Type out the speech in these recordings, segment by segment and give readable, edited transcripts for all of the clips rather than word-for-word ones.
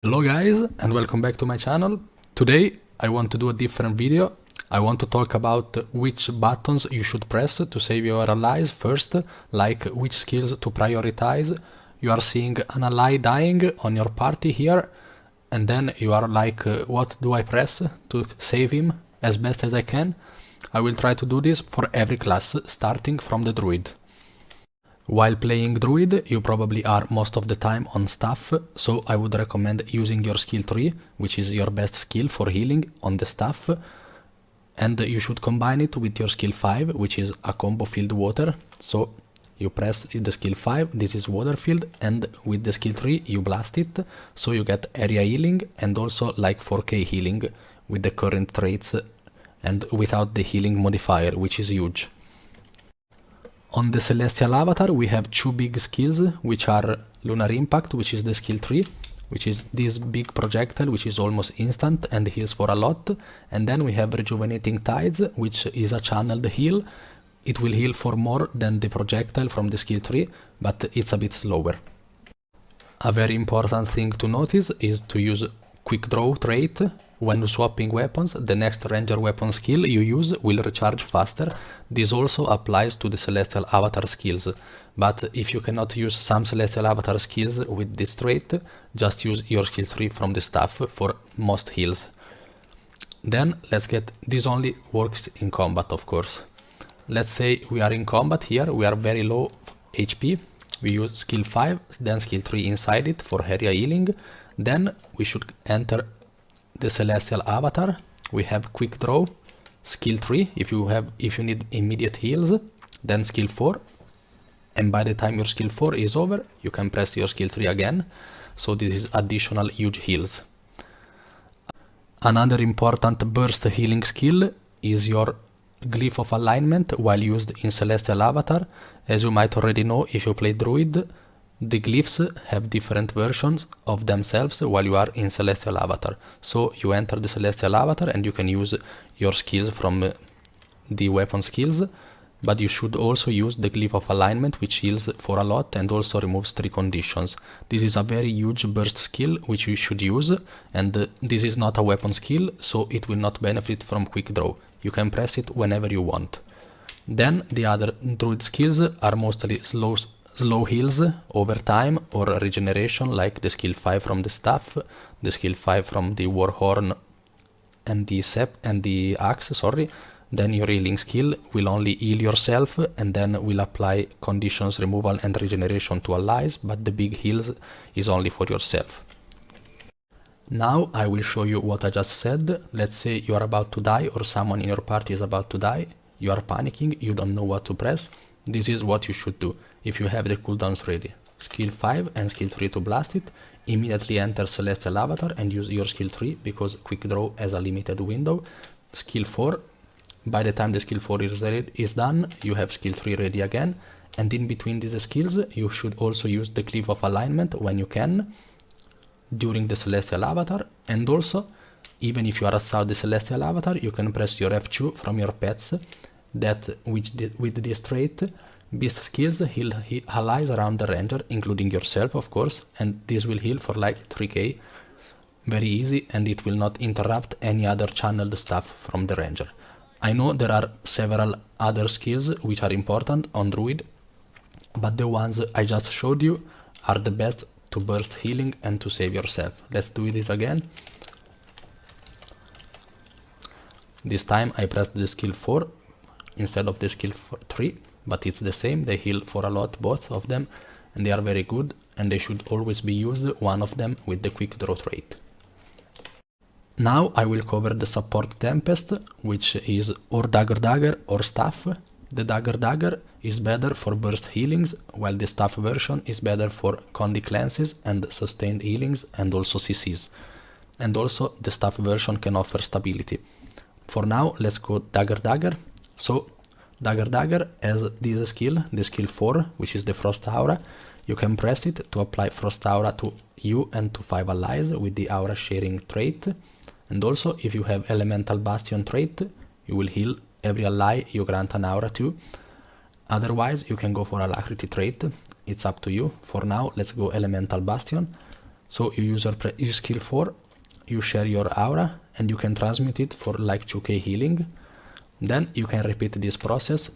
Hello guys and welcome back to my channel. Today I want to do a different video. I want to talk about which buttons you should press to save your allies first, like which skills to prioritize. You are seeing an ally dying on your party here and then you are like, what do I press to save him as best as I can? I will try to do this for every class, starting from the Druid. While playing Druid, you probably are most of the time on staff, so I would recommend using your skill 3, which is your best skill for healing on the staff, and you should combine it with your skill 5, which is a combo field water. So you press the skill 5, this is water field, and with the skill 3 you blast it, so you get area healing and also like 4k healing with the current traits and without the healing modifier, which is huge. On the Celestial Avatar we have two big skills, which are Lunar Impact, which is the skill 3, which is this big projectile which is almost instant and heals for a lot, and then we have Rejuvenating Tides, which is a channeled heal. It will heal for more than the projectile from the skill 3, but it's a bit slower. A very important thing to notice is to use Quick Draw trait. When swapping weapons, the next ranger weapon skill you use will recharge faster. This also applies to the Celestial Avatar skills, but if you cannot use some Celestial Avatar skills with this trait, just use your skill 3 from the staff for most heals. Then let's get, this only works in combat of course. Let's say we are in combat here, we are very low HP, we use skill 5, then skill 3 inside it for area healing, then we should enter the Celestial Avatar. We have Quick Draw, skill 3 if you need immediate heals, then skill 4, and by the time your skill 4 is over you can press your skill 3 again, so this is additional huge heals. Another important burst healing skill is your Glyph of Alignment while used in Celestial Avatar. As you might already know if you play Druid, the glyphs have different versions of themselves while you are in Celestial Avatar. So you enter the Celestial Avatar and you can use your skills from the weapon skills, but you should also use the Glyph of Alignment, which heals for a lot and also removes 3 conditions. This is a very huge burst skill which you should use, and this is not a weapon skill, so it will not benefit from Quick Draw. You can press it whenever you want. Then the other Druid skills are mostly slow heals over time or regeneration, like the skill 5 from the staff, the skill 5 from the warhorn and the axe, sorry. Then your healing skill will only heal yourself and then will apply conditions removal and regeneration to allies, but the big heals is only for yourself. Now I will show you what I just said. Let's say you are about to die or someone in your party is about to die. You are panicking, you don't know what to press. This is what you should do if you have the cooldowns ready. Skill 5 and skill 3 to blast it. Immediately enter Celestial Avatar and use your skill 3 because Quick Draw has a limited window. Skill 4, by the time the skill 4 is done, you have skill 3 ready again. And in between these skills, you should also use the Glyph of Alignment when you can during the Celestial Avatar. And also, even if you are outside the Celestial Avatar, you can press your F2 from your pets that with this trait. Beast skills heal allies around the ranger, including yourself of course, and this will heal for like 3k, very easy, and it will not interrupt any other channeled stuff from the ranger. I know there are several other skills which are important on Druid, but the ones I just showed you are the best to burst healing and to save yourself. Let's do this again. This time I pressed the skill 4 instead of the skill 3, but it's the same, they heal for a lot, both of them, and they are very good, and they should always be used, one of them with the Quick Draw trait. Now I will cover the support Tempest, which is or Dagger or Staff. The Dagger is better for burst healings, while the Staff version is better for Condi cleanses and sustained healings and also CCs. And also the Staff version can offer stability. For now, let's go Dagger. So Dagger has this skill, the skill 4, which is the Frost Aura. You can press it to apply Frost Aura to you and to 5 allies with the Aura Sharing trait. And also, if you have Elemental Bastion trait, you will heal every ally you grant an Aura to. Otherwise, you can go for Alacrity trait, it's up to you. For now, let's go Elemental Bastion. So you use your skill 4, you share your aura, and you can transmute it for like 2k healing. Then you can repeat this process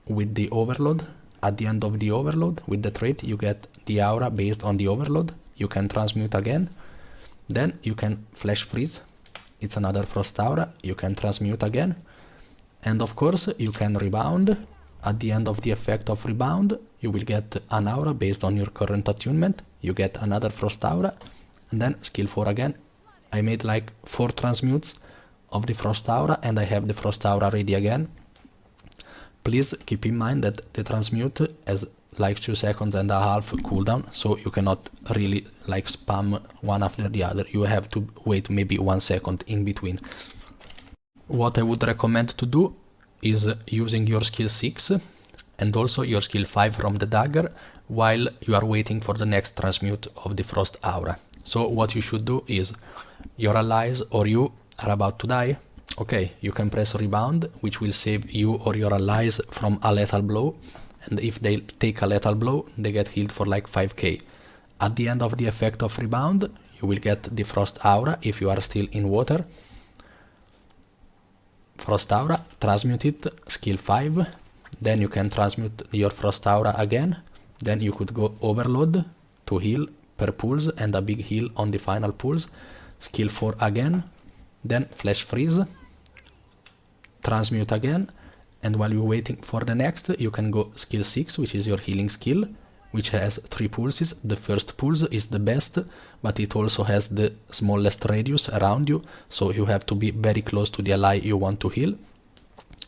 with the overload. At the end of the overload, with the trait, you get the aura based on the overload. You can transmute again. Then you can flash freeze. It's another frost aura. You can transmute again. And of course, you can rebound. At the end of the effect of rebound, you will get an aura based on your current attunement. You get another frost aura. And then skill 4 again. I made like 4 transmutes of the frost aura, and I have the frost aura ready again. Please keep in mind that the transmute has like 2.5 seconds cooldown, so you cannot really like spam one after the other. You have to wait maybe 1 second in between. What I would recommend to do is using your skill 6 and also your skill 5 from the dagger while you are waiting for the next transmute of the frost aura. So what you should do is, your allies or you are about to die. Okay, you can press rebound, which will save you or your allies from a lethal blow, and if they take a lethal blow, they get healed for like 5k. At the end of the effect of rebound, you will get the frost aura if you are still in water. Frost aura, transmute it, skill 5, then you can transmute your frost aura again, then you could go overload to heal per pulse and a big heal on the final pulse, skill 4 again, then flash freeze, transmute again, and while you're waiting for the next, you can go skill 6, which is your healing skill, which has 3 pulses. The first pulse is the best, but it also has the smallest radius around you, so you have to be very close to the ally you want to heal.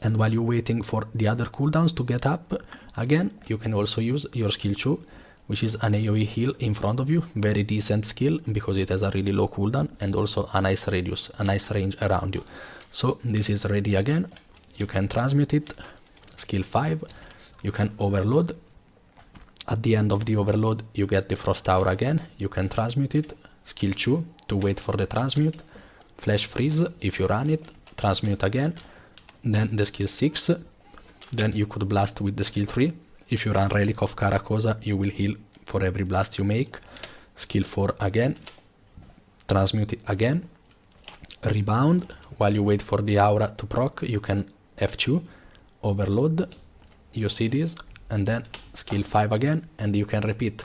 And while you're waiting for the other cooldowns to get up, again, you can also use your skill 2, which is an AoE heal in front of you. Very decent skill, because it has a really low cooldown and also a nice radius, a nice range around you. So this is ready again. You can transmute it, skill 5, you can overload. At the end of the overload, you get the frost aura again. You can transmute it, skill 2 to wait for the transmute, flash freeze if you run it, transmute again, then the skill 6, then you could blast with the skill 3. If you run Relic of Caracosa, you will heal for every blast you make. Skill 4 again, transmute it again, rebound. While you wait for the aura to proc, you can F2, overload, you see this, and then skill 5 again, and you can repeat.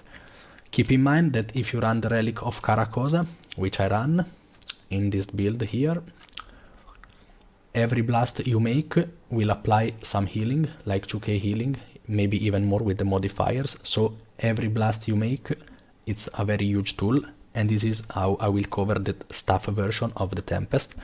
Keep in mind that if you run the Relic of Caracosa, which I run in this build here, every blast you make will apply some healing, like 2k healing, maybe even more with the modifiers. So every blast you make, it's a very huge tool, and this is how I will cover the staff version of the Tempest.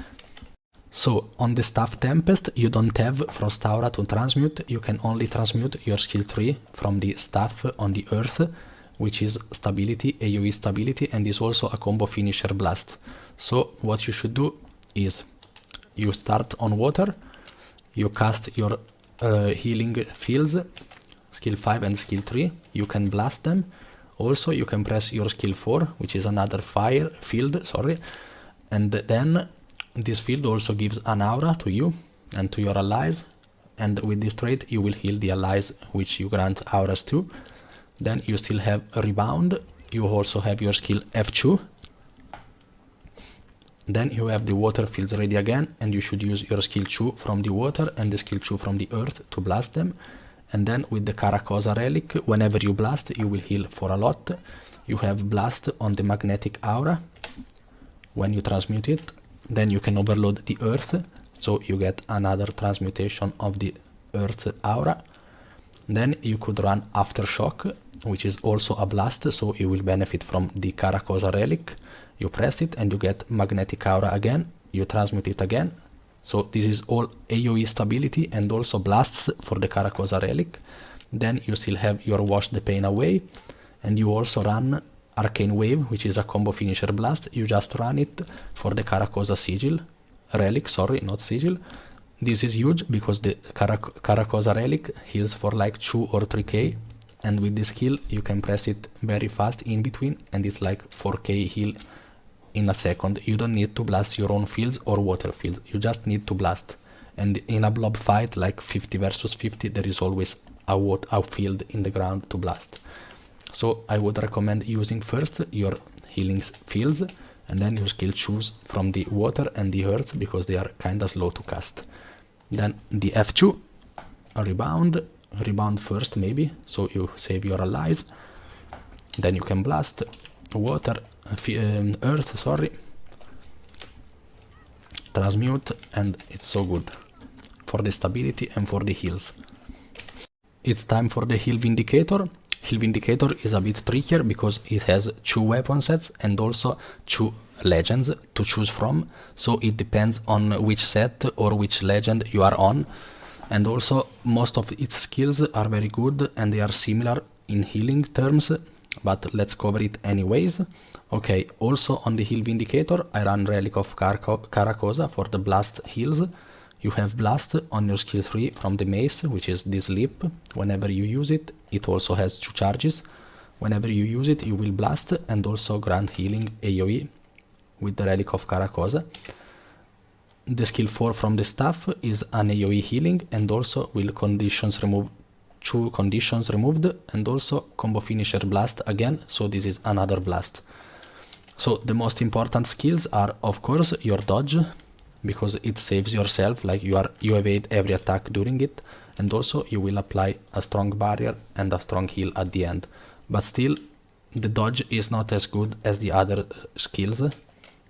So on the staff Tempest, you don't have frost aura to transmute. You can only transmute your skill 3 from the staff on the earth, which is stability, AoE stability, and is also a combo finisher blast. So what you should do is, you start on water, you cast your healing fields, skill 5 and skill 3, you can blast them. Also you can press your skill 4, which is another fire field, and then this field also gives an aura to you and to your allies, and with this trait you will heal the allies which you grant auras to. Then you still have a rebound, you also have your skill F2, then you have the water fields ready again, and you should use your skill 2 from the water and the skill 2 from the earth to blast them. And then with the Caracosa relic, whenever you blast, you will heal for a lot. You have blast on the magnetic aura when you transmute it. Then you can overload the earth, so you get another transmutation of the earth aura. Then you could run Aftershock, which is also a blast, so you will benefit from the Caracosa relic. You press it and you get magnetic aura again, you transmute it again. So this is all AoE stability and also blasts for the Caracosa relic. Then you still have your Wash the Pain Away, and you also run Arcane Wave, which is a combo finisher blast. You just run it for the Caracosa sigil, relic, sorry, not sigil. This is huge because the Caracosa relic heals for like 2 or 3k, and with this skill you can press it very fast in between, and it's like 4k heal in a second. You don't need to blast your own fields or water fields, you just need to blast. And in a blob fight like 50 versus 50, there is always a field in the ground to blast. So I would recommend using first your healing fields, and then your skill choose from the water and the earth because they are kinda slow to cast. Then the F2, rebound first maybe, so you save your allies. Then you can blast water, earth, sorry, transmute, and it's so good for the stability and for the heals. It's time for the heal Vindicator. Heal Vindicator is a bit trickier because it has 2 weapon sets and also 2 legends to choose from, so it depends on which set or which legend you are on. And also most of its skills are very good and they are similar in healing terms, but let's cover it anyways. Okay, also on the heal Vindicator I run Relic of Caracosa for the blast heals. You have blast on your skill 3 from the mace, which is this leap. Whenever you use it, it also has 2 charges. Whenever you use it, you will blast and also grant healing AoE with the Relic of Caracosa. The skill 4 from the staff is an AoE healing and also will conditions remove 2 conditions removed, and also combo finisher blast again, so this is another blast. So the most important skills are of course your dodge, because it saves yourself, like you evade every attack during it, and also you will apply a strong barrier and a strong heal at the end. But still, the dodge is not as good as the other skills,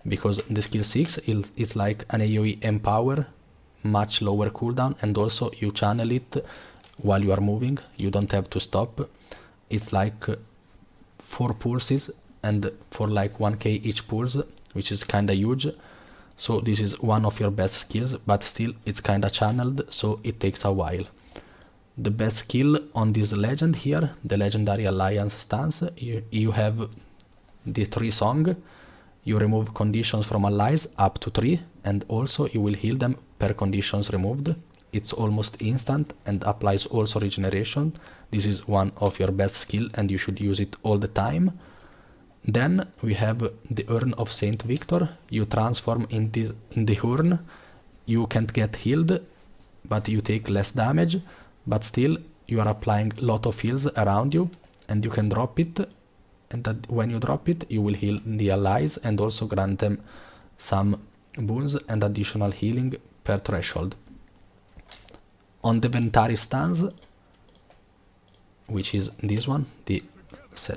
because the skill 6 is like an AoE empower, much lower cooldown, and also you channel it while you are moving, you don't have to stop. It's like 4 pulses and for like 1k each pulse, which is kinda huge. So this is one of your best skills, but still it's kinda channeled, so it takes a while. The best skill on this legend here, the Legendary Alliance stance, you have the 3 song, you remove conditions from allies up to 3, and also you will heal them per conditions removed. It's almost instant and applies also regeneration. This is one of your best skill and you should use it all the time. Then we have the Urn of Saint Victor. You transform in the urn. You can't get healed, but you take less damage, but still you are applying a lot of heals around you, and you can drop it, and that when you drop it you will heal the allies and also grant them some boons and additional healing per threshold. On the Ventari stance, which is this one, the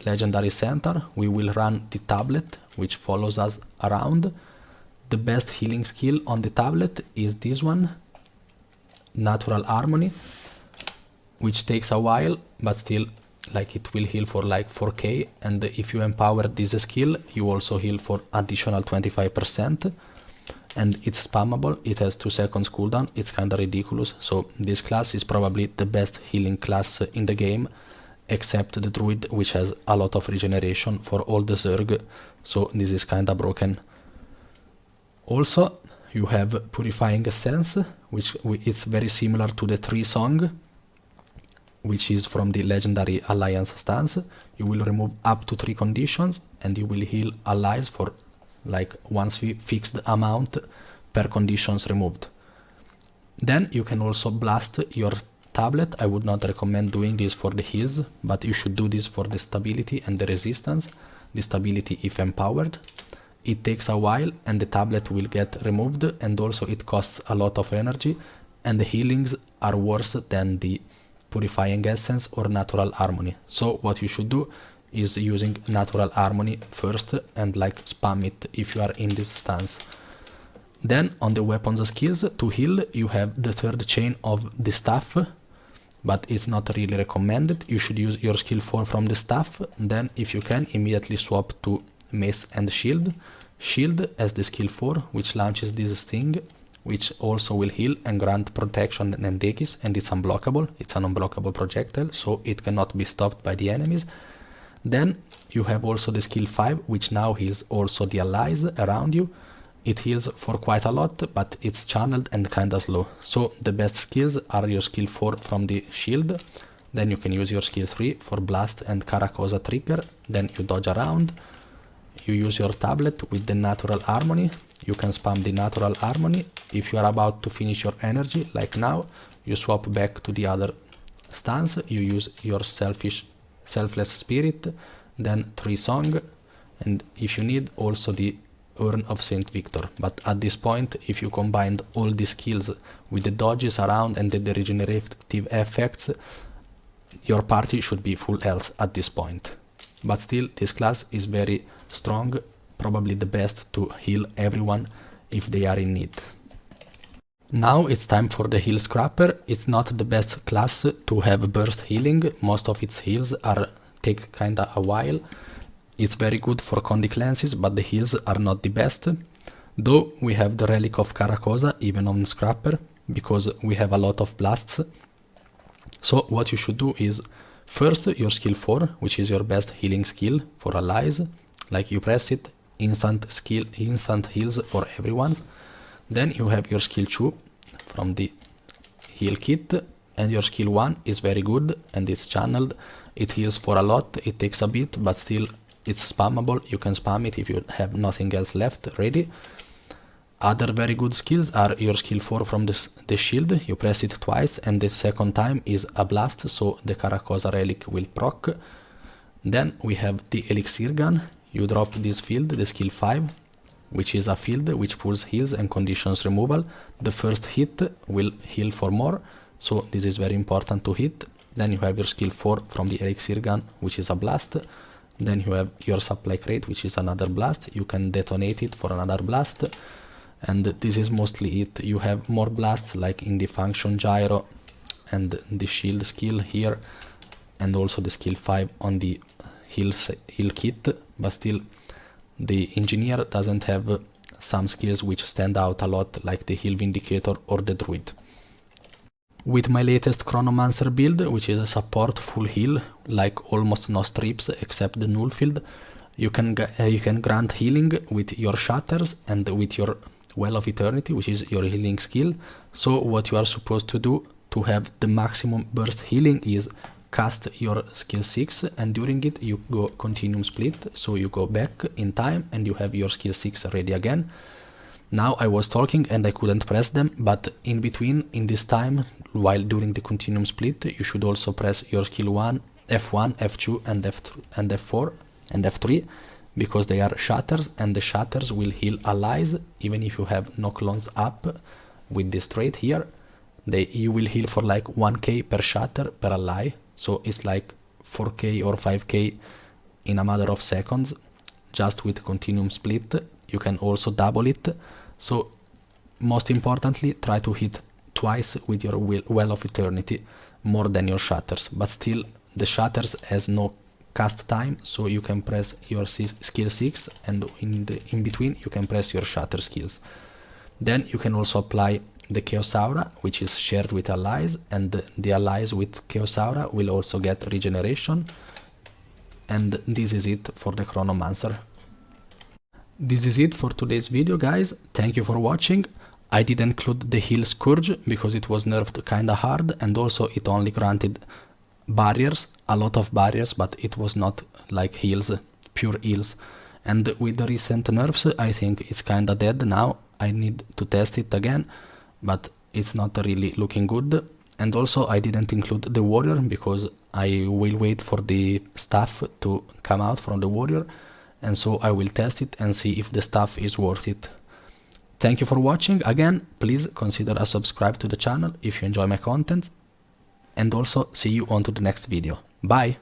Legendary Center, we will run the tablet, which follows us around. The best healing skill on the tablet is this one, Natural Harmony, which takes a while, but still, like, it will heal for like 4k, and if you empower this skill, you also heal for additional 25%, and it's spammable. It has 2 seconds cooldown. It's kinda ridiculous, so this class is probably the best healing class in the game, except the Druid, which has a lot of regeneration for all the Zerg, so this is kinda broken. Also, you have Purifying Essence, which is very similar to the 3 song, which is from the Legendary Alliance stance. You will remove up to 3 conditions, and you will heal allies for like once fixed amount per conditions removed. Then you can also blast your tablet. I would not recommend doing this for the heals, but you should do this for the stability and the resistance. The stability if empowered. It takes a while and the tablet will get removed, and also it costs a lot of energy, and the healings are worse than the Purifying Essence or Natural Harmony. So what you should do is using Natural Harmony first and like spam it if you are in this stance. Then on the weapons skills, to heal you have the 3rd chain of the staff, but it's not really recommended. You should use your skill 4 from the staff, then if you can immediately swap to mace and shield. Shield as the skill 4, which launches this thing, which also will heal and grant protection and Aegis, and it's unblockable. It's an unblockable projectile, so it cannot be stopped by the enemies. Then you have also the skill 5, which now heals also the allies around you. It heals for quite a lot, but it's channeled and kinda slow. So the best skills are your skill 4 from the shield. Then you can use your skill 3 for blast and Caracosa trigger. Then you dodge around. You use your tablet with the Natural Harmony. You can spam the Natural Harmony. If you are about to finish your energy, like now, you swap back to the other stance. You use your Selfless Spirit, then 3 song, and if you need, also the Urn of Saint Victor. But at this point, if you combined all the skills with the dodges around and the regenerative effects, your party should be full health at this point. But still, this class is very strong, probably the best to heal everyone if they are in need. Now it's time for the heal scrapper. It's not the best class to have burst healing. Most of its heals take kinda a while. It's very good for Condi cleanses, but the heals are not the best. Though we have the Relic of Caracosa even on Scrapper, because we have a lot of blasts. So what you should do is, first your skill 4, which is your best healing skill for allies. Like you press it, instant heals for everyone's. Then you have your skill 2 from the heal kit, and your skill 1 is very good and it's channeled. It heals for a lot, it takes a bit, but still it's spammable. You can spam it if you have nothing else left ready. Other very good skills are your skill 4 from the shield. You press it twice and the second time is a blast, so the Caracosa relic will proc. Then we have the elixir gun. You drop this field, the skill 5, which is a field which pulls heals and conditions removal. The first hit will heal for more, so this is very important to hit. Then you have your skill 4 from the elixir gun, which is a blast. Then you have your supply crate, which is another blast. You can detonate it for another blast. And this is mostly it. You have more blasts like in the function gyro and the shield skill here, and also the skill 5 on the heal kit, but still the engineer doesn't have some skills which stand out a lot, like the heal Vindicator or the Druid. With my latest Chronomancer build, which is a support full heal, like almost no strips except the null field, you can grant healing with your shatters and with your Well of Eternity, which is your healing skill. So what you are supposed to do to have the maximum burst healing is cast your skill 6, and during it you go continuum split, so you go back in time and you have your skill 6 ready again. Now I was talking and I couldn't press them, but in between, in this time, while during the continuum split, you should also press your skill 1, F1, F2 and F4 and F3, because they are shatters, and the shatters will heal allies even if you have no clones up with this trait here. You will heal for like 1k per shatter per ally, so it's like 4k or 5k in a matter of seconds just with continuum split. You can also double it. So most importantly, try to hit twice with your Well of Eternity more than your shatters, but still the shatters has no cast time, so you can press your skill 6 and in between you can press your shatter skills. Then you can also apply the Chaos Aura, which is shared with allies, and the allies with Chaos Aura will also get regeneration. And this is it for the Chronomancer. This is it for today's video, guys. Thank you for watching. I did include the heal Scourge because it was nerfed kinda hard, and also it only granted barriers, a lot of barriers, but it was not like heals, pure heals. And with the recent nerfs, I think it's kinda dead now. I need to test it again, but it's not really looking good. And also I didn't include the warrior because I will wait for the staff to come out from the warrior, and so I will test it and see if the staff is worth it. Thank you for watching. Again, please consider a subscribe to the channel if you enjoy my content, and also see you on to the next video. Bye!